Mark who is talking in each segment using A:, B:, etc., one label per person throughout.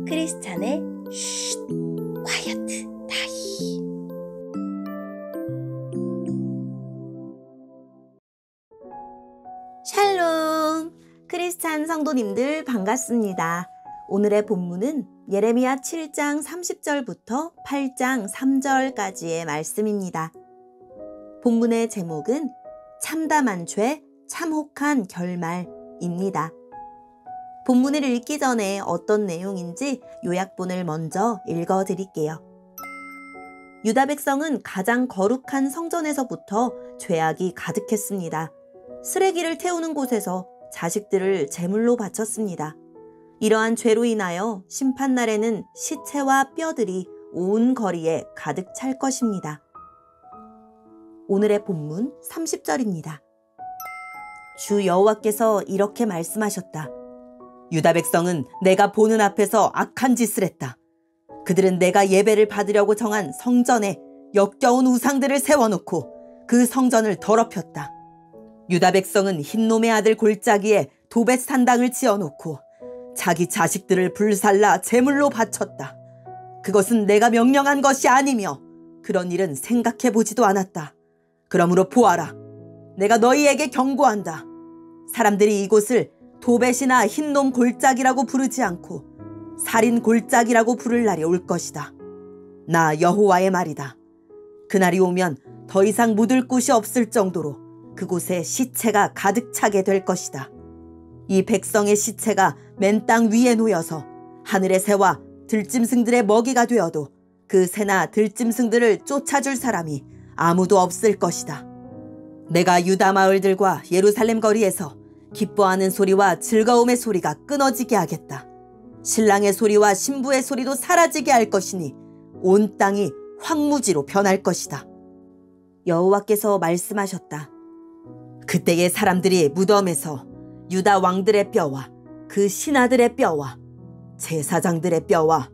A: 크리스찬의 쉿, 콰이어트 타임. 샬롬! 크리스찬 성도님들 반갑습니다. 오늘의 본문은 예레미야 7장 30절부터 8장 3절까지의 말씀입니다. 본문의 제목은 참담한 죄, 참혹한 결말입니다. 본문을 읽기 전에 어떤 내용인지 요약본을 먼저 읽어드릴게요. 유다 백성은 가장 거룩한 성전에서부터 죄악이 가득했습니다. 쓰레기를 태우는 곳에서 자식들을 제물로 바쳤습니다. 이러한 죄로 인하여 심판날에는 시체와 뼈들이 온 거리에 가득 찰 것입니다. 오늘의 본문 30절입니다. 주 여호와께서 이렇게 말씀하셨다. 유다 백성은 내가 보는 앞에서 악한 짓을 했다. 그들은 내가 예배를 받으려고 정한 성전에 역겨운 우상들을 세워놓고 그 성전을 더럽혔다. 유다 백성은 흰놈의 아들 골짜기에 도벳 산당을 지어놓고 자기 자식들을 불살라 제물로 바쳤다. 그것은 내가 명령한 것이 아니며 그런 일은 생각해보지도 않았다. 그러므로 보아라. 내가 너희에게 경고한다. 사람들이 이곳을 도벳이나 흰놈 골짜기라고 부르지 않고 살인 골짜기라고 부를 날이 올 것이다. 나 여호와의 말이다. 그날이 오면 더 이상 묻을 곳이 없을 정도로 그곳에 시체가 가득 차게 될 것이다. 이 백성의 시체가 맨 땅 위에 놓여서 하늘의 새와 들짐승들의 먹이가 되어도 그 새나 들짐승들을 쫓아줄 사람이 아무도 없을 것이다. 내가 유다 마을들과 예루살렘 거리에서 기뻐하는 소리와 즐거움의 소리가 끊어지게 하겠다. 신랑의 소리와 신부의 소리도 사라지게 할 것이니 온 땅이 황무지로 변할 것이다. 여호와께서 말씀하셨다. 그때의 사람들이 무덤에서 유다 왕들의 뼈와 그 신하들의 뼈와 제사장들의 뼈와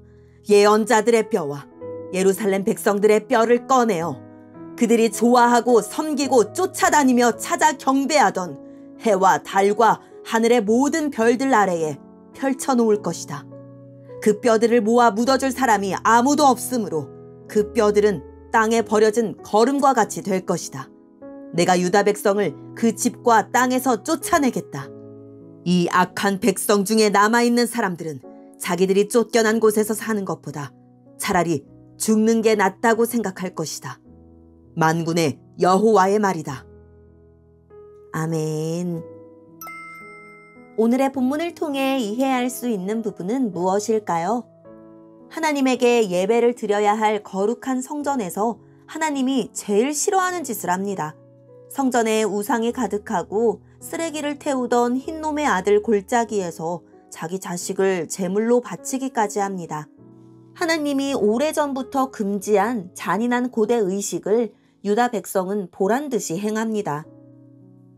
A: 예언자들의 뼈와 예루살렘 백성들의 뼈를 꺼내어 그들이 좋아하고 섬기고 쫓아다니며 찾아 경배하던 해와 달과 하늘의 모든 별들 아래에 펼쳐놓을 것이다. 그 뼈들을 모아 묻어줄 사람이 아무도 없으므로 그 뼈들은 땅에 버려진 거름과 같이 될 것이다. 내가 유다 백성을 그 집과 땅에서 쫓아내겠다. 이 악한 백성 중에 남아있는 사람들은 자기들이 쫓겨난 곳에서 사는 것보다 차라리 죽는 게 낫다고 생각할 것이다. 만군의 여호와의 말이다. 아멘. 오늘의 본문을 통해 이해할 수 있는 부분은 무엇일까요? 하나님에게 예배를 드려야 할 거룩한 성전에서 하나님이 제일 싫어하는 짓을 합니다. 성전에 우상이 가득하고 쓰레기를 태우던 흰놈의 아들 골짜기에서 자기 자식을 제물로 바치기까지 합니다. 하나님이 오래전부터 금지한 잔인한 고대 의식을 유다 백성은 보란듯이 행합니다.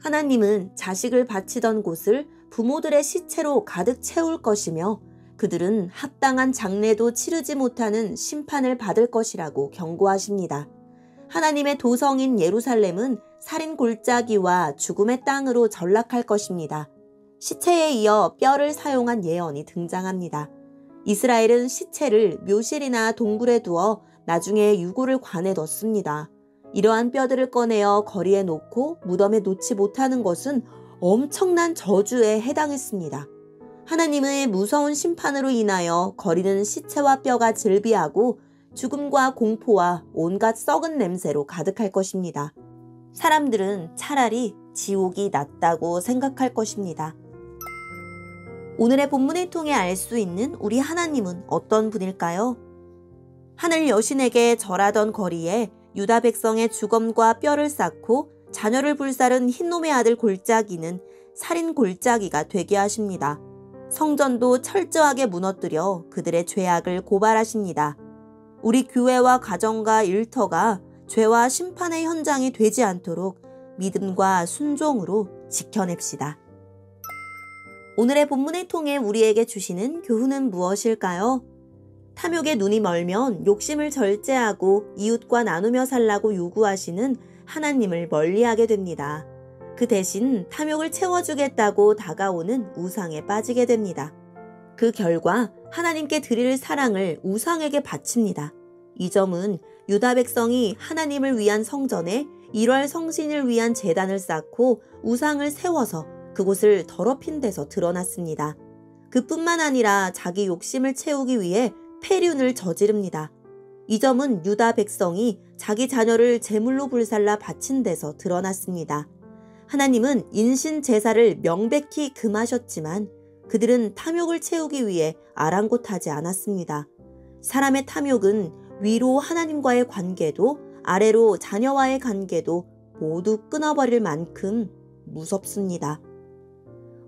A: 하나님은 자식을 바치던 곳을 부모들의 시체로 가득 채울 것이며 그들은 합당한 장례도 치르지 못하는 심판을 받을 것이라고 경고하십니다. 하나님의 도성인 예루살렘은 살인 골짜기와 죽음의 땅으로 전락할 것입니다. 시체에 이어 뼈를 사용한 예언이 등장합니다. 이스라엘은 시체를 묘실이나 동굴에 두어 나중에 유골을 관에 넣습니다. 이러한 뼈들을 꺼내어 거리에 놓고 무덤에 놓지 못하는 것은 엄청난 저주에 해당했습니다. 하나님의 무서운 심판으로 인하여 거리는 시체와 뼈가 즐비하고 죽음과 공포와 온갖 썩은 냄새로 가득할 것입니다. 사람들은 차라리 지옥이 낫다고 생각할 것입니다. 오늘의 본문을 통해 알 수 있는 우리 하나님은 어떤 분일까요? 하늘 여신에게 절하던 거리에 유다 백성의 주검과 뼈를 쌓고 자녀를 불사른 흰놈의 아들 골짜기는 살인 골짜기가 되게 하십니다. 성전도 철저하게 무너뜨려 그들의 죄악을 고발하십니다. 우리 교회와 가정과 일터가 죄와 심판의 현장이 되지 않도록 믿음과 순종으로 지켜냅시다. 오늘의 본문을 통해 우리에게 주시는 교훈은 무엇일까요? 탐욕에 눈이 멀면 욕심을 절제하고 이웃과 나누며 살라고 요구하시는 하나님을 멀리하게 됩니다. 그 대신 탐욕을 채워주겠다고 다가오는 우상에 빠지게 됩니다. 그 결과 하나님께 드릴 사랑을 우상에게 바칩니다. 이 점은 유다 백성이 하나님을 위한 성전에 1월 성신을 위한 제단을 쌓고 우상을 세워서 그곳을 더럽힌 데서 드러났습니다. 그뿐만 아니라 자기 욕심을 채우기 위해 폐륜을 저지릅니다. 이 점은 유다 백성이 자기 자녀를 제물로 불살라 바친 데서 드러났습니다. 하나님은 인신 제사를 명백히 금하셨지만 그들은 탐욕을 채우기 위해 아랑곳하지 않았습니다. 사람의 탐욕은 위로 하나님과의 관계도 아래로 자녀와의 관계도 모두 끊어버릴 만큼 무섭습니다.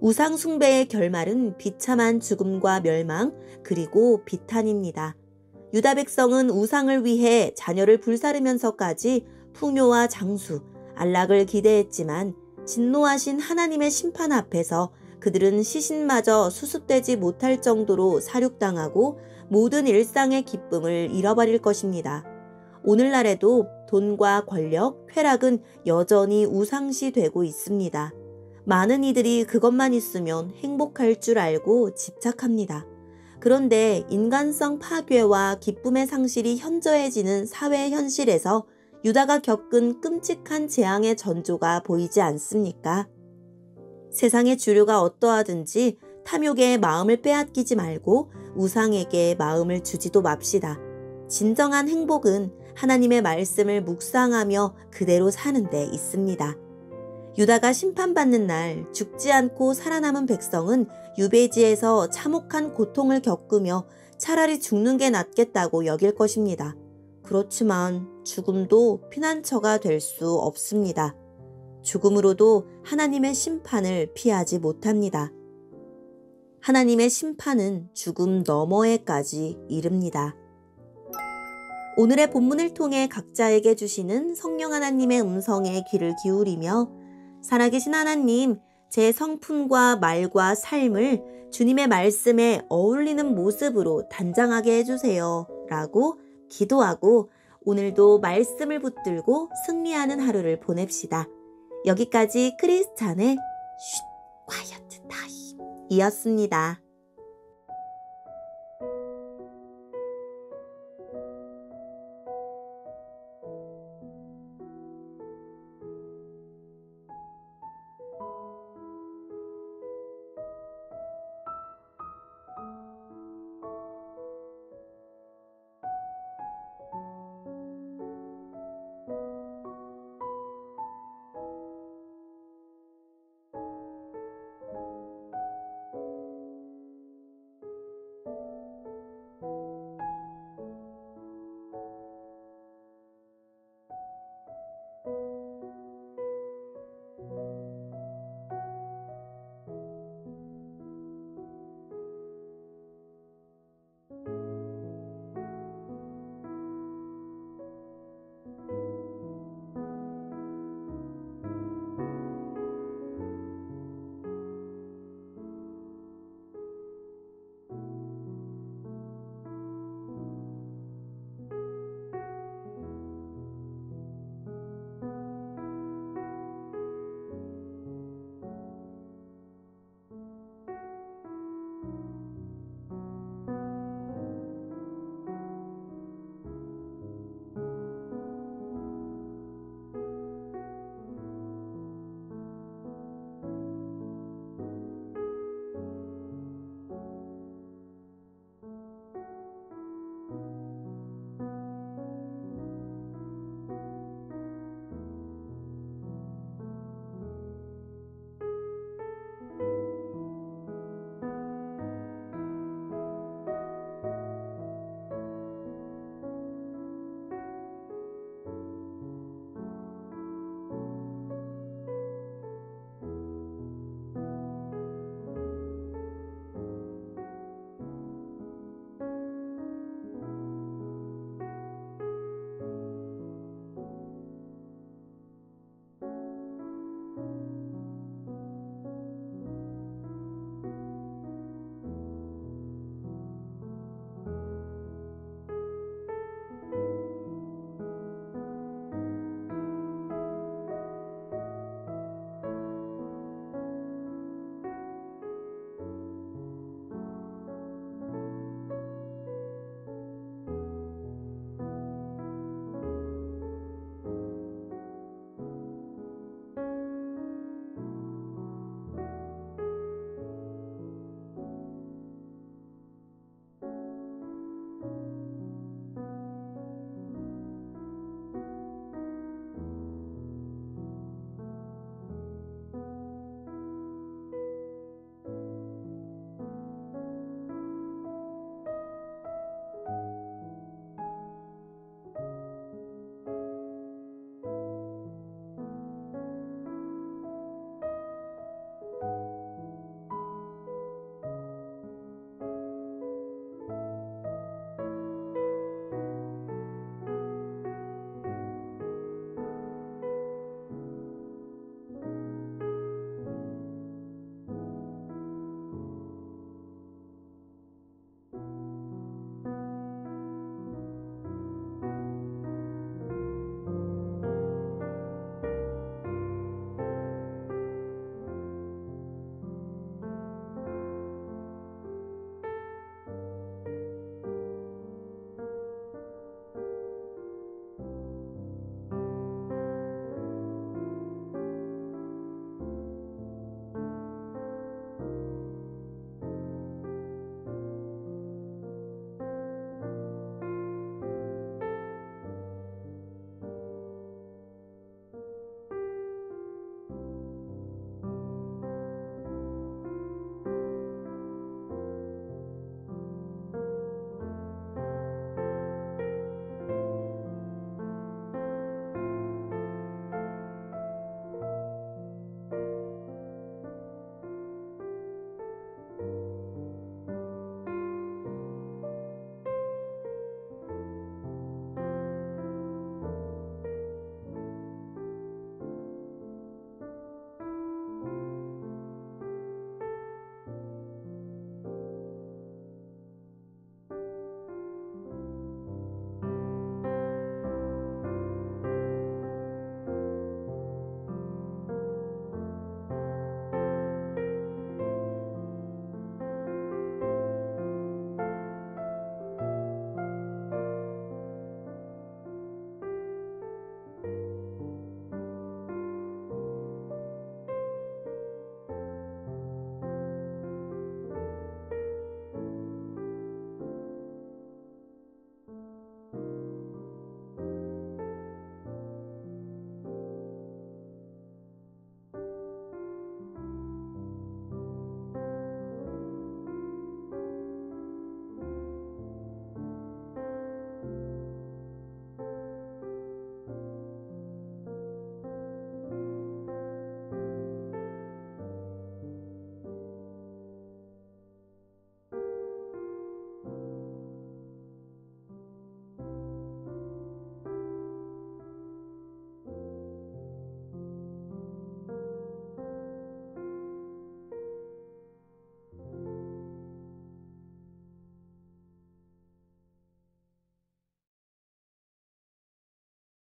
A: 우상 숭배의 결말은 비참한 죽음과 멸망 그리고 비탄입니다. 유다 백성은 우상을 위해 자녀를 불사르면서까지 풍요와 장수, 안락을 기대했지만 진노하신 하나님의 심판 앞에서 그들은 시신마저 수습되지 못할 정도로 사륙당하고 모든 일상의 기쁨을 잃어버릴 것입니다. 오늘날에도 돈과 권력, 쾌락은 여전히 우상시 되고 있습니다. 많은 이들이 그것만 있으면 행복할 줄 알고 집착합니다. 그런데 인간성 파괴와 기쁨의 상실이 현저해지는 사회 현실에서 유다가 겪은 끔찍한 재앙의 전조가 보이지 않습니까? 세상의 주류가 어떠하든지 탐욕에 마음을 빼앗기지 말고 우상에게 마음을 주지도 맙시다. 진정한 행복은 하나님의 말씀을 묵상하며 그대로 사는 데 있습니다. 유다가 심판받는 날 죽지 않고 살아남은 백성은 유배지에서 참혹한 고통을 겪으며 차라리 죽는 게 낫겠다고 여길 것입니다. 그렇지만 죽음도 피난처가 될 수 없습니다. 죽음으로도 하나님의 심판을 피하지 못합니다. 하나님의 심판은 죽음 너머에까지 이릅니다. 오늘의 본문을 통해 각자에게 주시는 성령 하나님의 음성에 귀를 기울이며 살아계신 하나님, 제 성품과 말과 삶을 주님의 말씀에 어울리는 모습으로 단장하게 해주세요 라고 기도하고 오늘도 말씀을 붙들고 승리하는 하루를 보냅시다. 여기까지 크리스찬의 쉿 콰이어트 타임 이었습니다.